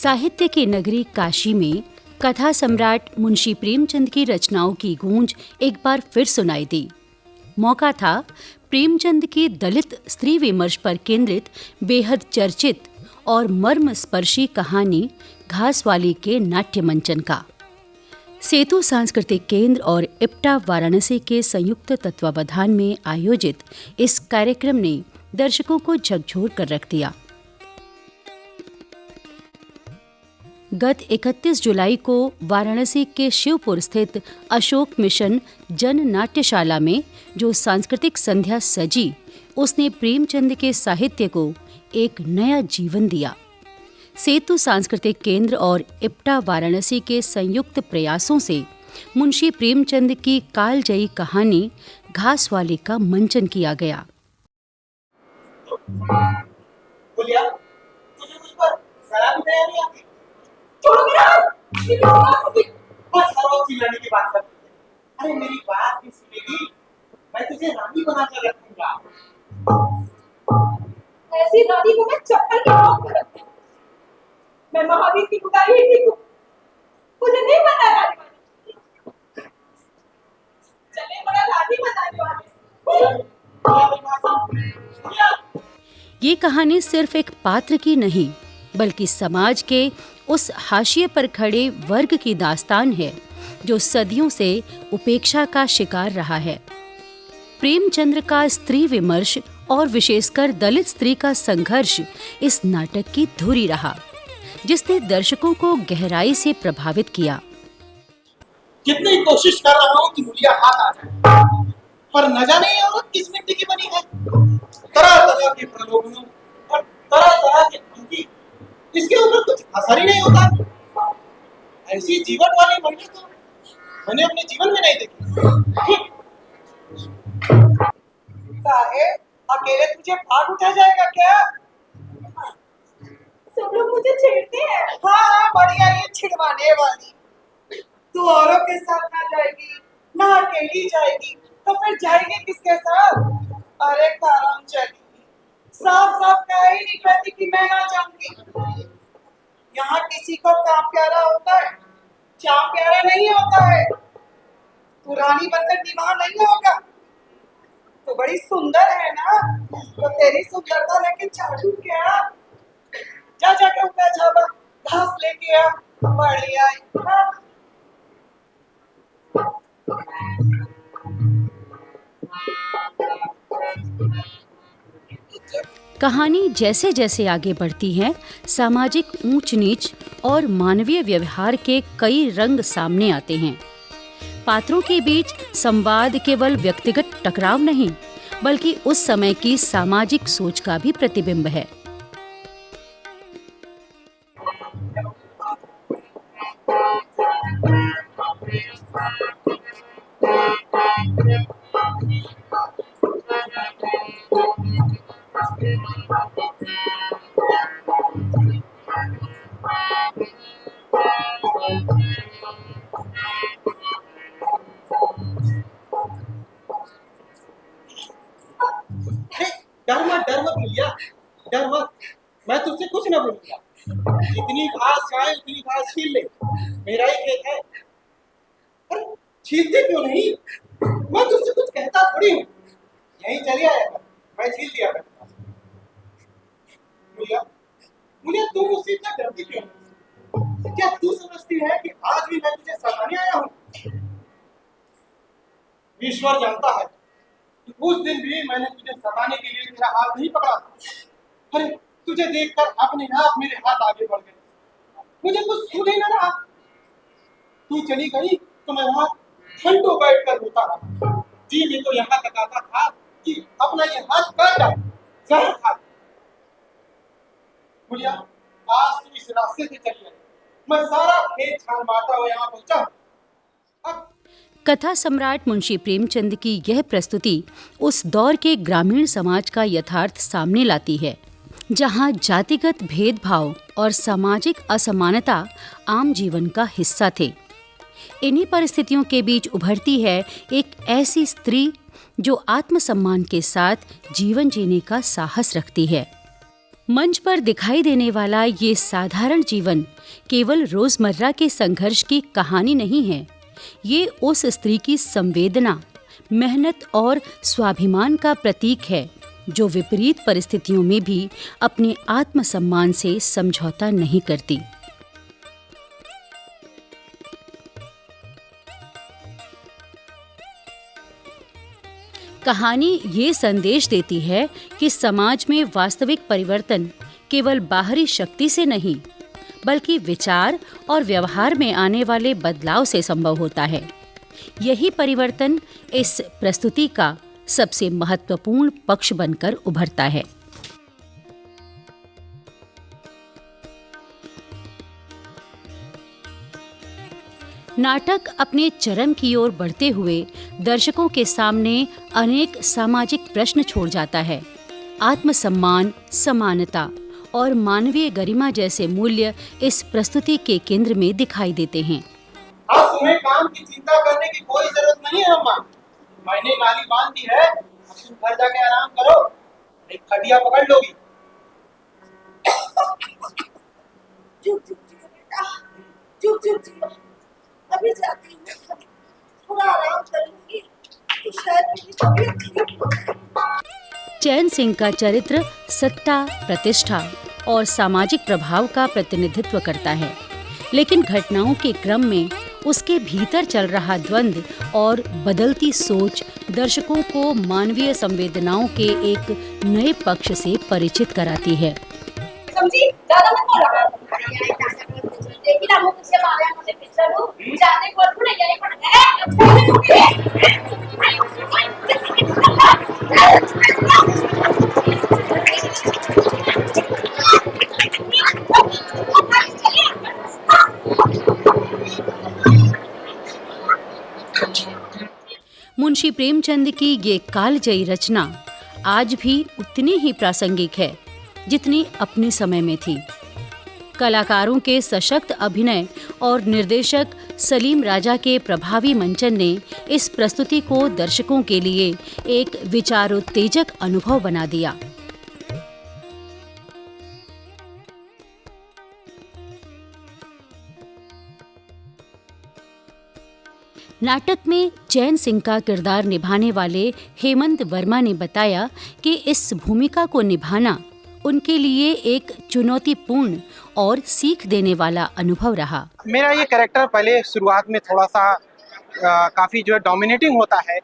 साहित्य की नगरी काशी में कथा सम्राट मुंशी प्रेमचंद की रचनाओं की गूंज एक बार फिर सुनाई दी। मौका था प्रेमचंद की दलित स्त्री विमर्श पर केंद्रित बेहद चर्चित और मर्मस्पर्शी कहानी घासवाली के नाट्य मंचन का। सेतु सांस्कृतिक केंद्र और इप्टा वाराणसी के संयुक्त तत्वावधान में आयोजित इस कार्यक्रम ने दर्शकों को झकझोर कर रख दिया। गत 31 जुलाई को वाराणसी के शिवपुर स्थित अशोक मिशन जन नाट्यशाला में जो सांस्कृतिक संध्या सजी, उसने प्रेमचंद के साहित्य को एक नया जीवन दिया। सेतु सांस्कृतिक केंद्र और इप्टा वाराणसी के संयुक्त प्रयासों से मुंशी प्रेमचंद की कालजयी कहानी घासवाली का मंचन किया गया। बोलिया, तुझे मुझ पर जरा भी दया नहीं आती? छोड़ो मेरा हाथ! बस हर वक्त चिल्लाने की बात करती है। अरे मेरी बात भी सुनेगी? मैं तुझे रानी बना कर रखूंगा। ऐसी रानी को मैं चप्पल के नोक पर रखती हूँ। मैं महावीर की पुकारी ही ठीक हूँ। मुझे नहीं पता रानी बनी। चले बड़ा रानी बनाने वाले। ये कहानी सिर्फ एक पात्र की नहीं, बल्कि समाज के उस हाशिए पर खड़े वर्ग की दास्तान है जो सदियों से उपेक्षा का शिकार रहा है। प्रेमचंद्र का स्त्री विमर्श और विशेषकर दलित स्त्री का संघर्ष इस नाटक की धुरी रहा, जिसने दर्शकों को गहराई से प्रभावित किया। कितनी कोशिश कर रहा हूँ कि मुलिया हाथ आ जाए, पर न जाने ये औरत किस मिट्टी की बनी है। तरह तरह के प्रलोभनों और तरह तरह के धमकी, इसके ऊपर कुछ असर ही नहीं होता। ऐसी जीवट वाली महिला तो मैंने अपने जीवन में नहीं देखी। साहेब, अकेले तुझे भाग उठा जाएगा क्या? सब लोग मुझे छेड़ते हैं। हाँ, बढ़िया, ये छिड़वाने वाली। तू औरों के साथ ना जाएगी, ना अकेली जाएगी, तो फिर जाएगी किसके साथ? अरे करम चली, साफ साफ कह ही नहीं कहती कि मैं ना जाऊंगी। यहाँ किसी को काम प्यारा होता है, चाम प्यारा नहीं होता है। तू रानी बनकर निभा नहीं होगा। तो बड़ी सुंदर है ना, तो तेरी सुंदरता लेके चालू क्या? जा जाके उनका झाबा घास लेके आ, बढ़िया। कहानी जैसे जैसे आगे बढ़ती है, सामाजिक ऊंच नीच और मानवीय व्यवहार के कई रंग सामने आते हैं। पात्रों के बीच संवाद केवल व्यक्तिगत टकराव नहीं, बल्कि उस समय की सामाजिक सोच का भी प्रतिबिंब है। डर मत भैया, डर मत। मैं तुझसे कुछ ना बोलूंगा। जितनी घास चाहे उतनी घास छील ले, मेरा ही खेत है। अरे छीलते क्यों नहीं? मैं तुझसे कुछ कहता थोड़ी हूँ। यहीं चले आया कर, मैं छील दिया करता। मुझे तुम मुझसे इतना डरती क्यों? क्या तू समझती है कि आज भी मैं तुझे सताने आया हूँ? ईश्वर जानता है, उस दिन भी मैंने तुझे सताने के लिए तेरा हाथ नहीं पकड़ा। अरे तुझे देखकर अपने आप मेरे हाथ आगे बढ़ गए। मुझे कुछ सूझ ही न रहा। तू चली गई तो मैं वहां घंटों बैठकर रोता रहा। जी मैं तो यहाँ तक आता था कि अपना ये हाथ काट डाल, जहर खा। भैया, आज तू इस रास्ते से चली आई, मैं सारा खेत छान मारता हुआ यहाँ पहुंचा। कथा सम्राट मुंशी प्रेमचंद की यह प्रस्तुति उस दौर के ग्रामीण समाज का यथार्थ सामने लाती है, जहां जातिगत भेदभाव और सामाजिक असमानता आम जीवन का हिस्सा थे। इन्हीं परिस्थितियों के बीच उभरती है एक ऐसी स्त्री जो आत्मसम्मान के साथ जीवन जीने का साहस रखती है। मंच पर दिखाई देने वाला ये साधारण जीवन केवल रोजमर्रा के संघर्ष की कहानी नहीं है। ये उस स्त्री की संवेदना, मेहनत और स्वाभिमान का प्रतीक है जो विपरीत परिस्थितियों में भी अपने आत्मसम्मान से समझौता नहीं करती। कहानी ये संदेश देती है कि समाज में वास्तविक परिवर्तन केवल बाहरी शक्ति से नहीं, बल्कि विचार और व्यवहार में आने वाले बदलाव से संभव होता है। यही परिवर्तन इस प्रस्तुति का सबसे महत्वपूर्ण पक्ष बनकर उभरता है। नाटक अपने चरम की ओर बढ़ते हुए दर्शकों के सामने अनेक सामाजिक प्रश्न छोड़ जाता है। आत्मसम्मान, समानता और मानवीय गरिमा जैसे मूल्य इस प्रस्तुति के केंद्र में दिखाई देते हैं। अब तुम्हें काम की चिंता करने की कोई जरूरत नहीं है अम्मा। मैंने नाली बांध दी है, अब तुम घर जाके आराम करो, एक खटिया पकड़ लोगी। चुप चुप जियो बेटा, चुप चुप जियो। अभी जाती हूँ, थोड़ा आराम करूंगी तो शायद मेरी तबीयत ठीक हो जाए। चैन सिंह का चरित्र सत्ता, प्रतिष्ठा और सामाजिक प्रभाव का प्रतिनिधित्व करता है, लेकिन घटनाओं के क्रम में उसके भीतर चल रहा द्वंद्व और बदलती सोच दर्शकों को मानवीय संवेदनाओं के एक नए पक्ष से परिचित कराती है। समझी, ज्यादा मत बोलो। लेकिन आप मुझसे मारे मुझे पिक्चर दो, जाने को थोड़ा यही पड़ मुंशी प्रेमचंद की ये कालजयी रचना आज भी उतनी ही प्रासंगिक है जितनी अपने समय में थी। कलाकारों के सशक्त अभिनय और निर्देशक सलीम राजा के प्रभावी मंचन ने इस प्रस्तुति को दर्शकों के लिए एक विचारोत्तेजक अनुभव बना दिया। नाटक में चैन सिंह का किरदार निभाने वाले हेमंत वर्मा ने बताया कि इस भूमिका को निभाना उनके लिए एक चुनौतीपूर्ण और सीख देने वाला अनुभव रहा। मेरा ये कैरेक्टर पहले शुरुआत में थोड़ा सा काफी जो है डोमिनेटिंग होता है।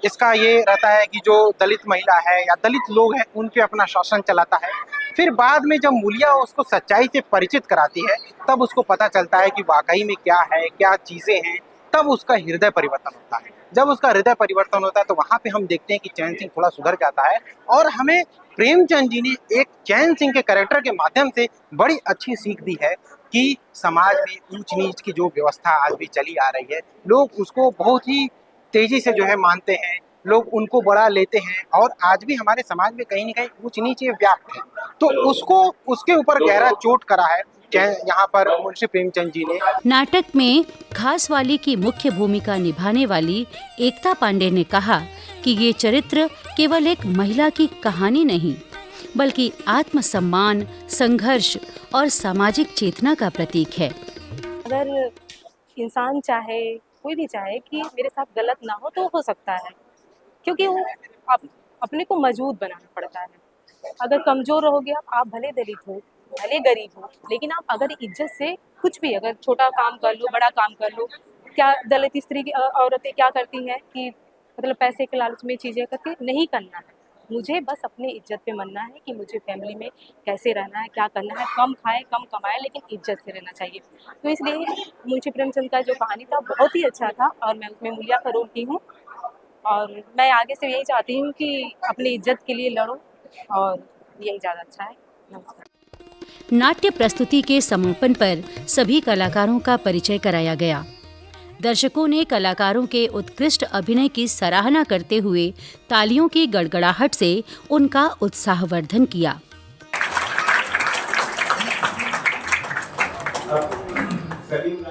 इसका ये रहता है कि जो दलित महिला है या दलित लोग हैं उन पे अपना शासन चलाता है। फिर बाद में जब मूलिया उसको सच्चाई से परिचित कराती है तब उसको पता चलता है कि वाकई में क्या है, क्या चीजें हैं, तब उसका हृदय परिवर्तन होता है। जब उसका हृदय परिवर्तन होता है तो वहाँ पे हम देखते हैं कि चैन सिंह थोड़ा सुधर जाता है और हमें प्रेमचंद जी ने एक चैन सिंह के कैरेक्टर के माध्यम से बड़ी अच्छी सीख दी है कि समाज में ऊंच नीच की जो व्यवस्था आज भी चली आ रही है, लोग उसको बहुत ही तेजी से जो है मानते हैं, लोग उनको बड़ा लेते हैं और आज भी हमारे समाज में कहीं न कहीं ऊंच नीच व्याप्त है। तो उसको उसके ऊपर गहरा चोट करा है यहाँ पर मुंशी प्रेमचंद जी ने। नाटक में खास वाली की मुख्य भूमिका निभाने वाली एकता पांडे ने कहा कि ये चरित्र केवल एक महिला की कहानी नहीं, बल्कि आत्मसम्मान, संघर्ष और सामाजिक चेतना का प्रतीक है। अगर इंसान चाहे, कोई भी चाहे कि मेरे साथ गलत ना हो तो हो सकता है, क्योंकि वो अपने को मजबूत बनाना पड़ता है। अगर कमजोर रहोगे आप भले दलित हो, भले गरीब हो, लेकिन आप अगर इज्जत से कुछ भी, अगर छोटा काम कर लो, बड़ा काम कर लो। क्या दलित स्त्री की औरतें क्या करती हैं कि मतलब पैसे के लालच में चीज़ें करके नहीं करना है। मुझे बस अपने इज्जत पे मनना है कि मुझे फैमिली में कैसे रहना है, क्या करना है, कम खाए कम कमाए लेकिन इज्जत से रहना चाहिए। तो इसलिए मुंशी प्रेमचंद का जो कहानी था बहुत ही अच्छा था और मैं उसमें मूलिया का रोल की हूँ और मैं आगे से यही चाहती हूँ कि अपनी इज्जत के लिए लड़ो और यही ज़्यादा अच्छा है। नमस्कार। नाट्य प्रस्तुति के समापन पर सभी कलाकारों का परिचय कराया गया। दर्शकों ने कलाकारों के उत्कृष्ट अभिनय की सराहना करते हुए तालियों की गड़गड़ाहट से उनका उत्साहवर्धन किया। सलीम